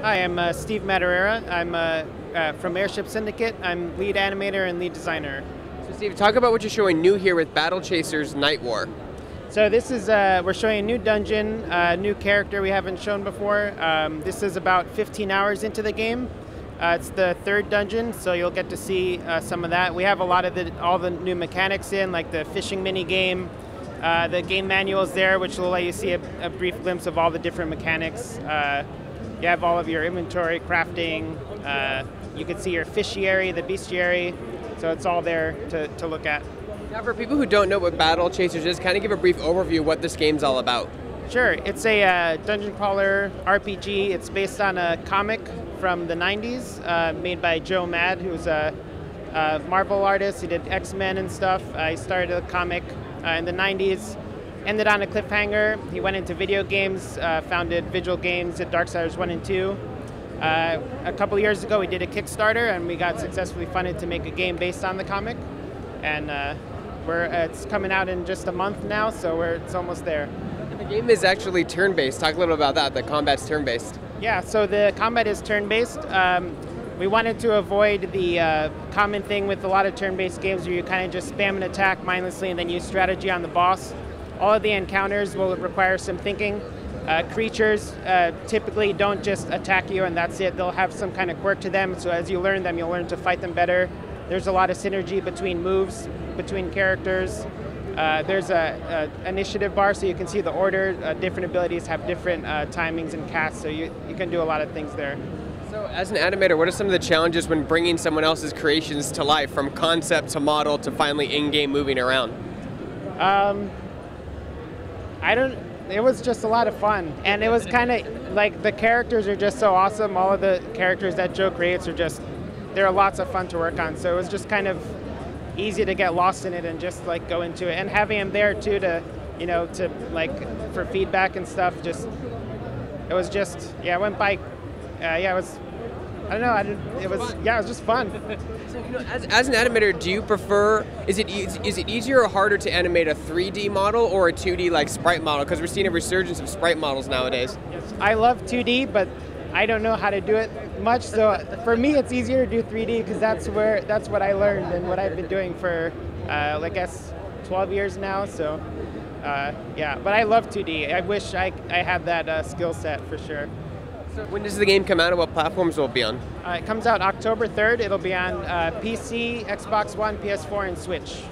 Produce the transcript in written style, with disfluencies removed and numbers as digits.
Hi, I'm Steve Madureira. I'm from Airship Syndicate. I'm lead animator and lead designer. So Steve, talk about what you're showing new here with Battle Chasers Nightwar. So this is, we're showing a new dungeon, a new character we haven't shown before. This is about 15 hours into the game. It's the third dungeon, so you'll get to see some of that. We have a lot of all the new mechanics in, like the fishing mini game. The game manual is there, which will let you see a brief glimpse of all the different mechanics. You have all of your inventory, crafting. You can see your fishiary, the bestiary. So it's all there to look at. Now, for people who don't know what Battle Chasers is, kind of give a brief overview of what this game's all about. Sure. It's a dungeon crawler RPG. It's based on a comic from the 90s made by Joe Mad, who's a Marvel artist. He did X-Men and stuff. He started a comic in the 90s. Ended on a cliffhanger. He went into video games, founded Vigil Games, did Darksiders 1 and 2. A couple years ago, we did a Kickstarter, and we got successfully funded to make a game based on the comic. And it's coming out in just a month now, so it's almost there. The game is actually turn-based. Talk a little about that. The combat's turn-based. Yeah, so the combat is turn-based. We wanted to avoid the common thing with a lot of turn-based games where you kind of just spam an attack mindlessly and then use strategy on the boss. All of the encounters will require some thinking. Creatures typically don't just attack you and that's it. They'll have some kind of quirk to them, so as you learn them, you'll learn to fight them better. There's a lot of synergy between moves, between characters. There's an initiative bar, so you can see the order. Different abilities have different timings and casts, so you can do a lot of things there. So as an animator, what are some of the challenges when bringing someone else's creations to life, from concept to model to finally in-game moving around? It was just a lot of fun. And it was kind of like the characters are just so awesome. All of the characters that Joe creates they're lots of fun to work on. So it was just kind of easy to get lost in it and just like go into it. And having him there too for feedback and stuff, it went by, it was, I don't know, it was just fun. So, as an animator, do you prefer, is it easier or harder to animate a 3D model or a 2D like sprite model? Because we're seeing a resurgence of sprite models nowadays. Yes, I love 2D, but I don't know how to do it much. So for me, it's easier to do 3D because that's what I learned and what I've been doing for, I guess, 12 years now. So but I love 2D. I wish I had that skill set for sure. So when does the game come out and what platforms will it be on? It comes out October 3rd. It'll be on PC, Xbox One, PS4, and Switch.